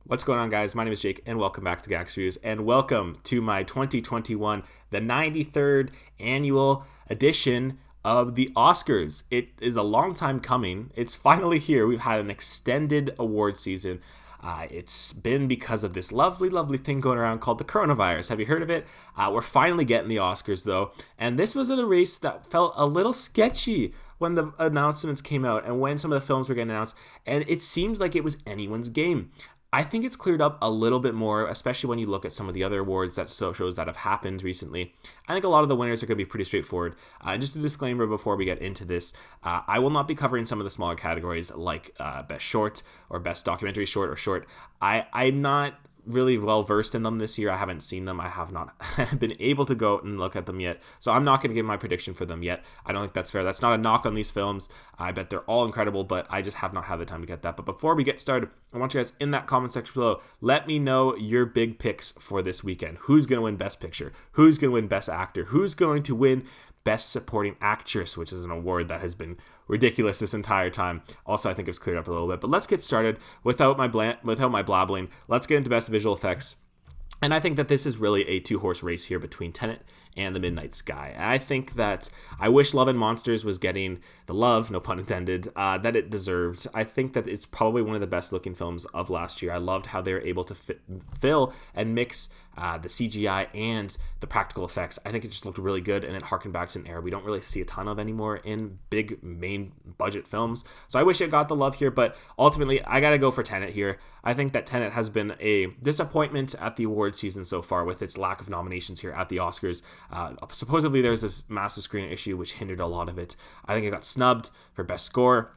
What's going on, guys? My name is Jake, and welcome back to Gax Reviews, and welcome to my 2021, the 93rd annual edition of the Oscars. It is a long time coming. It's finally here. We've had an extended award season. It's been because of this lovely, lovely thing going around called the coronavirus. Have you heard of it? We're finally getting the Oscars, though, and this was in a race that felt a little sketchy when the announcements came out and when some of the films were getting announced, and it seems like it was anyone's game. I think it's cleared up a little bit more, especially when you look at some of the other awards that shows that have happened recently. I think a lot of the winners are going to be pretty straightforward. Just a disclaimer before we get into this, I will not be covering some of the smaller categories like Best Short or Best Documentary Short or Short. I'm not really well versed in them this year. I haven't seen them. I have not been able to go out and look at them yet. So I'm not going to give my prediction for them yet. I don't think that's fair. That's not a knock on these films. I bet they're all incredible, but I just have not had the time to get that. But before we get started, I want you guys in that comment section below, let me know your big picks for this weekend. Who's going to win Best Picture? Who's going to win Best Actor? Who's going to win Best Supporting Actress, which is an award that has been ridiculous this entire time. Also, I think it's cleared up a little bit. But let's get started without my blabbling. Let's get into Best Visual Effects. And I think that this is really a two-horse race here between Tenet and The Midnight Sky. And I think that I wish Love and Monsters was getting the love, no pun intended, that it deserved. I think that it's probably one of the best looking films of last year. I loved how they were able to fill and mix the CGI and the practical effects. I think it just looked really good, and it harkened back to an era we don't really see a ton of anymore in big main budget films. So I wish it got the love here, but ultimately I gotta go for Tenet here. I think that Tenet has been a disappointment at the award season so far with its lack of nominations here at the Oscars. Supposedly there's this massive screen issue which hindered a lot of it. I think it got snubbed for Best Score.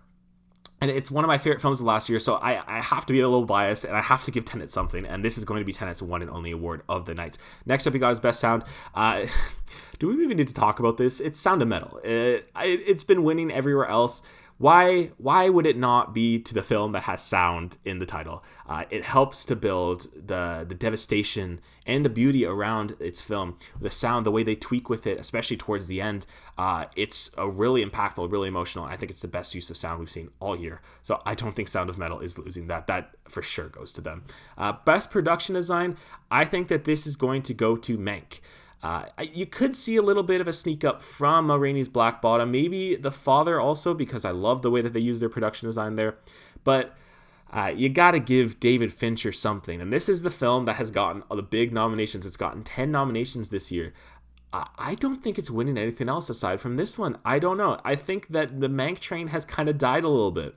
And it's one of my favorite films of last year, so I have to be a little biased, and I have to give Tenet something, and this is going to be Tenet's one and only award of the night. Next up, we got his Best Sound. Do we even need to talk about this? It's Sound of Metal. It's been winning everywhere else. Why would it not be to the film that has sound in the title? It helps to build the devastation and the beauty around its film. The sound, the way they tweak with it, especially towards the end, it's a really impactful, really emotional. I think it's the best use of sound we've seen all year. So I don't think Sound of Metal is losing that. That for sure goes to them. Best production design, I think that this is going to go to Mank. You could see a little bit of a sneak up from Ma Rainey's Black Bottom, maybe The Father also, because I love the way that they use their production design there. But you got to give David Fincher something. And this is the film that has gotten all the big nominations. It's gotten 10 nominations this year. I don't think it's winning anything else aside from this one. I don't know. I think that the Mank train has kind of died a little bit.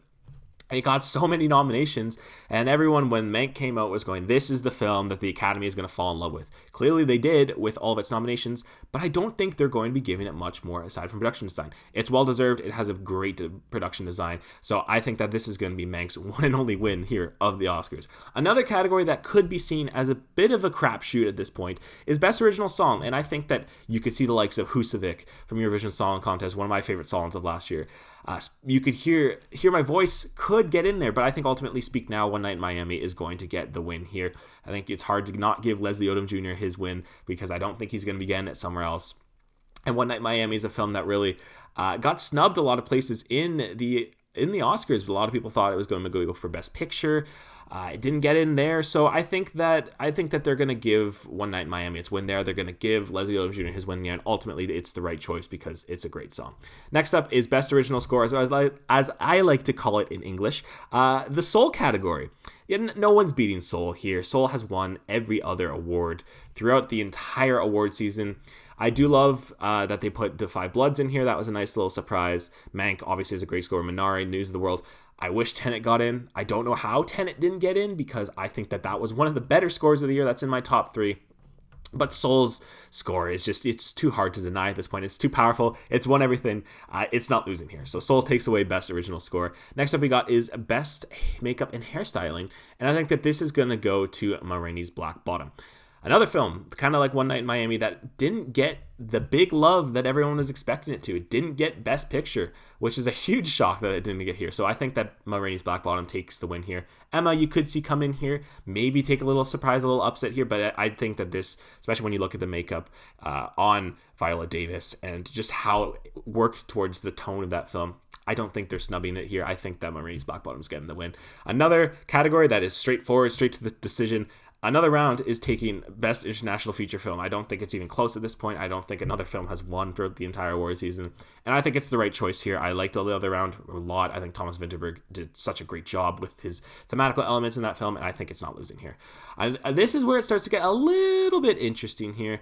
It got so many nominations, and everyone, when Mank came out, was going, this is the film that the Academy is going to fall in love with. Clearly they did with all of its nominations, but I don't think they're going to be giving it much more aside from production design. It's well-deserved. It has a great production design, so I think that this is going to be Mank's one and only win here of the Oscars. Another category that could be seen as a bit of a crapshoot at this point is Best Original Song, and I think that you could see the likes of Husavik from Eurovision Song Contest, one of my favorite songs of last year. You could hear my voice could get in there, but I think ultimately Speak Now, One Night in Miami is going to get the win here. I think it's hard to not give Leslie Odom Jr. his win because I don't think he's going to be getting it somewhere else. And One Night in Miami is a film that really got snubbed a lot of places in the Oscars. A lot of people thought it was going to go for Best Picture. It didn't get in there, so I think that they're going to give One Night in Miami its win there. They're going to give Leslie Odom Jr. his win there, and ultimately it's the right choice because it's a great song. Next up is Best Original Score, as I like to call it in English, the Soul category. No one's beating Soul here. Soul has won every other award throughout the entire award season. I do love that they put Da 5 Bloods in here. That was a nice little surprise. Mank obviously is a great score. Minari, News of the World. I wish Tenet got in. I don't know how Tenet didn't get in because I think that was one of the better scores of the year. That's in my top 3. But Soul's score is just, it's too hard to deny at this point. It's too powerful. It's won everything. It's not losing here. So Soul takes away Best Original Score. Next up we got is Best Makeup and Hairstyling. And I think that this is going to go to Ma Rainey's Black Bottom. Another film, kind of like One Night in Miami, that didn't get the big love that everyone was expecting it to. It didn't get Best Picture, which is a huge shock that it didn't get here. So I think that Ma Rainey's Black Bottom takes the win here. Emma, you could see come in here, maybe take a little surprise, a little upset here, but I think that this, especially when you look at the makeup on Viola Davis and just how it worked towards the tone of that film, I don't think they're snubbing it here. I think that Ma Rainey's Black Bottom's getting the win. Another category that is straightforward, straight to the decision. Another round is taking Best International Feature Film. I don't think it's even close at this point. I don't think another film has won throughout the entire award season. And I think it's the right choice here. I liked the other round a lot. I think Thomas Vinterberg did such a great job with his thematical elements in that film, and I think it's not losing here. And this is where it starts to get a little bit interesting here.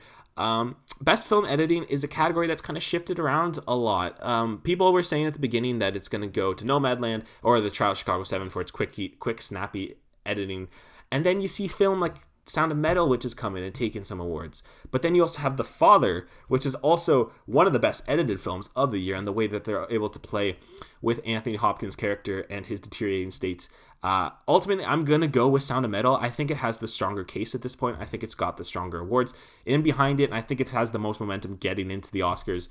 Best Film Editing is a category that's kind of shifted around a lot. People were saying at the beginning that it's going to go to Nomadland or The Trial of Chicago 7 for its quick, snappy editing. And then you see film like Sound of Metal, which is coming and taking some awards. But then you also have The Father, which is also one of the best edited films of the year, and the way that they're able to play with Anthony Hopkins' character and his deteriorating state. Ultimately, I'm going to go with Sound of Metal. I think it has the stronger case at this point. I think it's got the stronger awards in behind it, and I think it has the most momentum getting into the Oscars.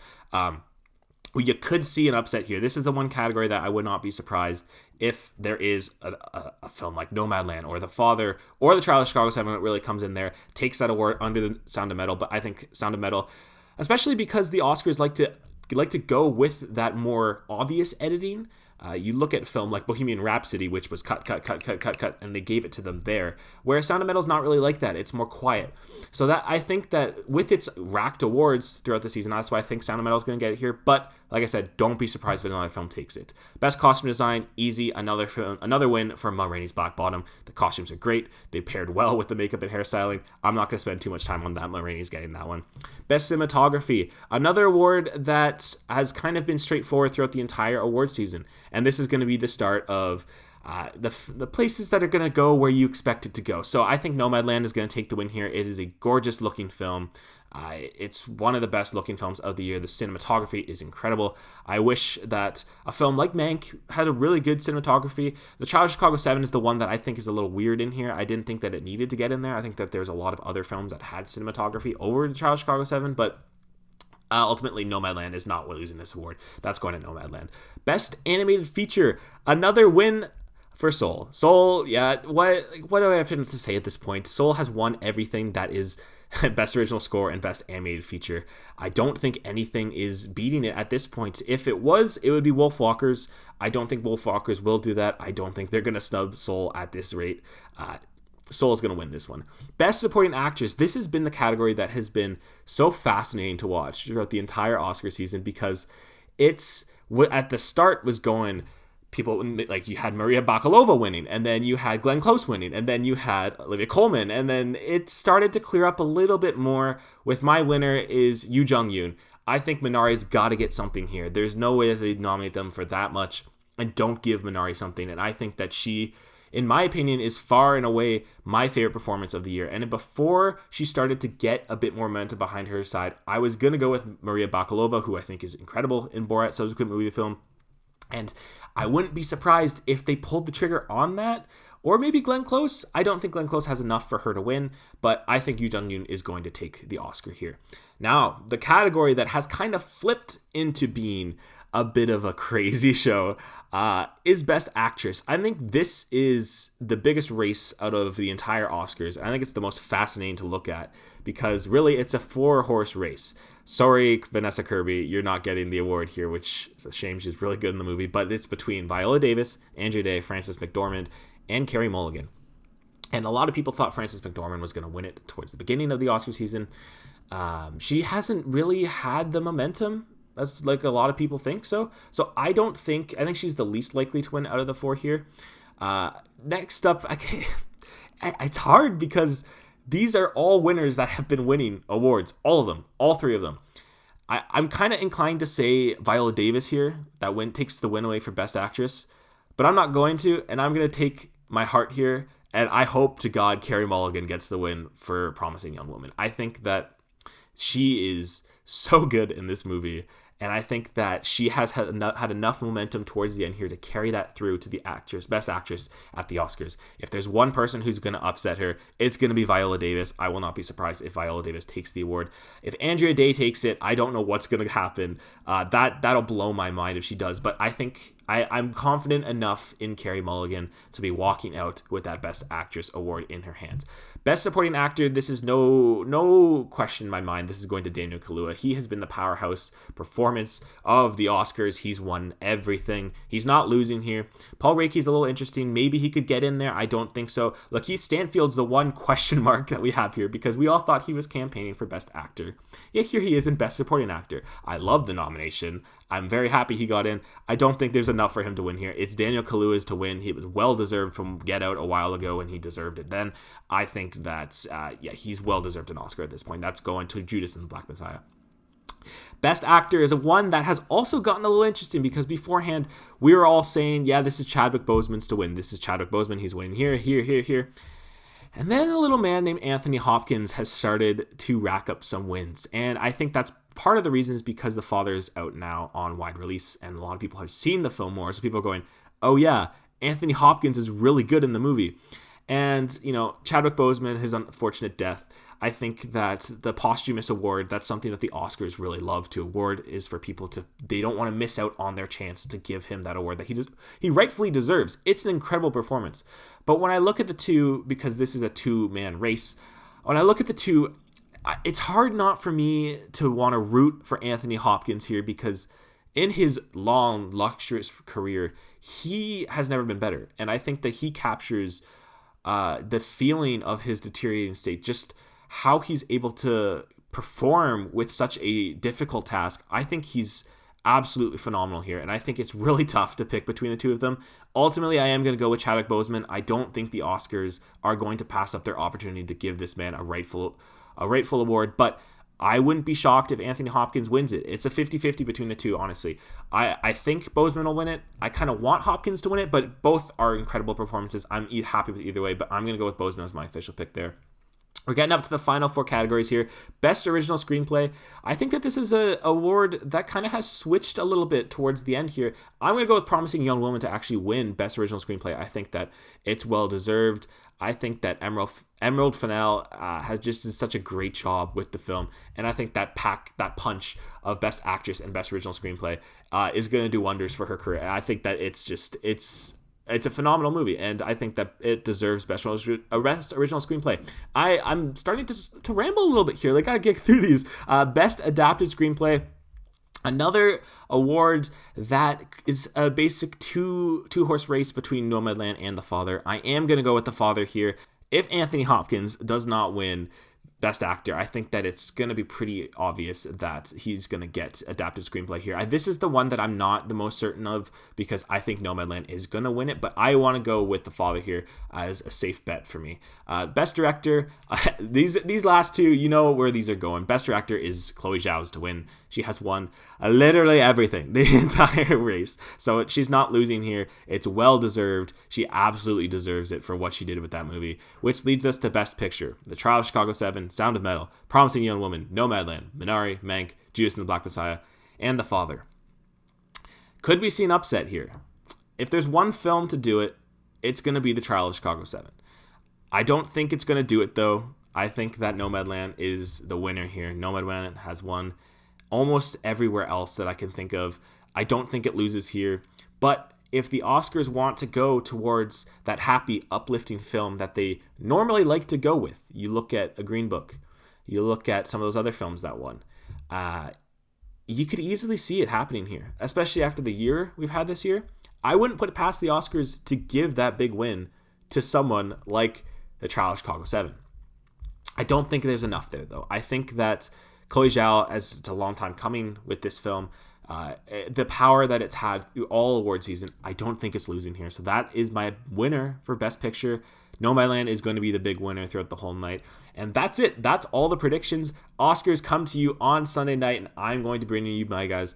Well, you could see an upset here. This is the one category that I would not be surprised if there is a film like Nomadland or The Father or The Trial of Chicago 7 that really comes in there, takes that award under the Sound of Metal. But I think Sound of Metal, especially because the Oscars like to go with that more obvious editing. You look at a film like Bohemian Rhapsody, which was cut, and they gave it to them there. Where Sound of Metal is not really like that. It's more quiet. So that I think that with its racked awards throughout the season, that's why I think Sound of Metal is going to get it here. But like I said, don't be surprised if another film takes it. Best Costume Design, easy. Another win for Ma Rainey's Black Bottom. The costumes are great. They paired well with the makeup and hairstyling. I'm not going to spend too much time on that. Ma Rainey's getting that one. Best Cinematography, another award that has kind of been straightforward throughout the entire award season. And this is going to be the start of the places that are going to go where you expect it to go. So I think Nomadland is going to take the win here. It is a gorgeous looking film. It's one of the best looking films of the year. The cinematography is incredible. I wish that a film like Mank had a really good cinematography. The Trial of Chicago 7 is the one that I think is a little weird in here. I didn't think that it needed to get in there. I think that there's a lot of other films that had cinematography over The Trial of Chicago 7, but ultimately, Nomadland is not losing this award. That's going to Nomadland. Best Animated Feature, another win for Soul. Soul, yeah, what do I have to say at this point? Soul has won everything that is Best Original Score and Best Animated Feature. I don't think anything is beating it at this point. If it was, it would be Wolfwalkers. I don't think Wolfwalkers will do that. I don't think they're going to snub Soul at this rate. Soul is going to win this one. Best Supporting Actress. This has been the category that has been so fascinating to watch throughout the entire Oscar season because it's at the start was going people like you had Maria Bakalova winning, and then you had Glenn Close winning, and then you had Olivia Colman, and then it started to clear up a little bit more with my winner is Yoo Jung-yoon. I think Minari's got to get something here. There's no way that they'd nominate them for that much and don't give Minari something, and I think that she, in my opinion, is far and away my favorite performance of the year. And before she started to get a bit more momentum behind her side, I was going to go with Maria Bakalova, who I think is incredible in Borat's subsequent movie film. And I wouldn't be surprised if they pulled the trigger on that. Or maybe Glenn Close. I don't think Glenn Close has enough for her to win, but I think Yoo Jung-yoon is going to take the Oscar here. Now, the category that has kind of flipped into being a bit of a crazy show is Best Actress. I think this is the biggest race out of the entire Oscars. I think it's the most fascinating to look at because really it's a 4-horse race. Sorry, Vanessa Kirby, you're not getting the award here, which is a shame. She's really good in the movie, but it's between Viola Davis, Andrea Day, Frances McDormand, and Carey Mulligan. And a lot of people thought Frances McDormand was going to win it towards the beginning of the Oscar season. She hasn't really had the momentum. That's like a lot of people think so. So I think she's the least likely to win out of the 4 here. Next up, it's hard because these are all winners that have been winning awards. All of them. All 3 of them. I'm kind of inclined to say Viola Davis here. That takes the win away for Best Actress. But I'm not going to. And I'm going to take my heart here. And I hope to God Carey Mulligan gets the win for Promising Young Woman. I think that she is so good in this movie. And I think that she has had enough momentum towards the end here to carry that through to the Best Actress at the Oscars. If there's one person who's going to upset her, it's going to be Viola Davis. I will not be surprised if Viola Davis takes the award. If Andrea Day takes it, I don't know what's going to happen. That'll blow my mind if she does. But I think I'm confident enough in Carey Mulligan to be walking out with that Best Actress award in her hands. Best Supporting Actor, this is no question in my mind. This is going to Daniel Kaluuya. He has been the powerhouse performance of the Oscars. He's won everything. He's not losing here. Paul Raki's a little interesting. Maybe he could get in there. I don't think so. Lakeith Stanfield's the one question mark that we have here because we all thought he was campaigning for Best Actor. Yet here he is in Best Supporting Actor. I love the nomination. I'm very happy he got in. I don't think there's enough for him to win here. It's Daniel Kaluuya's to win. He was well-deserved from Get Out a while ago, and he deserved it then. I think that, he's well-deserved an Oscar at this point. That's going to Judas and the Black Messiah. Best Actor is one that has also gotten a little interesting because beforehand, we were all saying, this is Chadwick Boseman's to win. This is Chadwick Boseman. He's winning here, here, here, here. And then a little man named Anthony Hopkins has started to rack up some wins. And I think that's part of the reason is because The Father is out now on wide release. And a lot of people have seen the film more. So people are going, oh yeah, Anthony Hopkins is really good in the movie. And, Chadwick Boseman, his unfortunate death, I think that the posthumous award, that's something that the Oscars really love to award, is for people they don't want to miss out on their chance to give him that award that he rightfully deserves. It's an incredible performance. But when I look at the two, because this is a two-man race, when I look at the two, it's hard not for me to want to root for Anthony Hopkins here because in his long, luxurious career, he has never been better. And I think that he captures the feeling of his deteriorating state, just how he's able to perform with such a difficult task. I think he's absolutely phenomenal here, and I think it's really tough to pick between the two of them. Ultimately, I am going to go with Chadwick Boseman. I don't think the Oscars are going to pass up their opportunity to give this man a rightful award, but I wouldn't be shocked if Anthony Hopkins wins it. It's a 50-50 between the two, honestly. I think Boseman will win it. I kind of want Hopkins to win it, but both are incredible performances. I'm happy with either way, but I'm going to go with Boseman as my official pick there. We're getting up to the final four categories here. Best Original Screenplay. I think that this is an award that kind of has switched a little bit towards the end here. I'm going to go with Promising Young Woman to actually win Best Original Screenplay. I think that it's well-deserved. I think that Emerald Fennell has just done such a great job with the film. And I think that punch of Best Actress and Best Original Screenplay is going to do wonders for her career. And I think that it's a phenomenal movie, and I think that it deserves Best Original Screenplay. I'm starting to ramble a little bit here. I gotta get through these. Best Adapted Screenplay, another award that is a basic two-horse race between Nomadland and The Father. I am gonna go with The Father here. If Anthony Hopkins does not win Best Actor, I think that it's going to be pretty obvious that he's going to get Adapted Screenplay here. This is the one that I'm not the most certain of because I think Nomadland is going to win it, but I want to go with The Father here as a safe bet for me. Best Director, these last two, you know where these are going. Best Director is Chloe Zhao's to win. She has won literally everything, the entire race. So she's not losing here. It's well-deserved. She absolutely deserves it for what she did with that movie, which leads us to Best Picture. The Trial of Chicago 7, Sound of Metal, Promising Young Woman, Nomadland, Minari, Mank, Judas and the Black Messiah, and The Father. Could we see an upset here? If there's one film to do it, it's going to be The Trial of Chicago 7. I don't think it's going to do it, though. I think that Nomadland is the winner here. Nomadland has won almost everywhere else that I can think of. I don't think it loses here. But if the Oscars want to go towards that happy, uplifting film that they normally like to go with, you look at A Green Book, you look at some of those other films that won, you could easily see it happening here, especially after the year we've had this year. I wouldn't put it past the Oscars to give that big win to someone like The Trial of Chicago 7. I don't think there's enough there, though. I think that Chloe Zhao, as it's a long time coming with this film, the power that it's had through all award season, I don't think it's losing here. So that is my winner for Best Picture. Nomadland is going to be the big winner throughout the whole night. And that's it. That's all the predictions. Oscars come to you on Sunday night, and I'm going to bring you, my guys,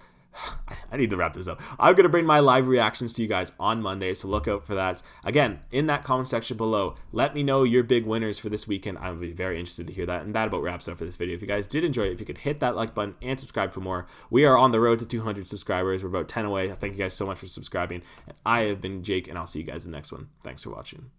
I need to wrap this up. I'm going to bring my live reactions to you guys on Monday, so look out for that. Again, in that comment section below, let me know your big winners for this weekend. I would be very interested to hear that. And that about wraps up for this video. If you guys did enjoy it, if you could hit that like button and subscribe for more. We are on the road to 200 subscribers. We're about 10 away. Thank you guys so much for subscribing. And I have been Jake, and I'll see you guys in the next one. Thanks for watching.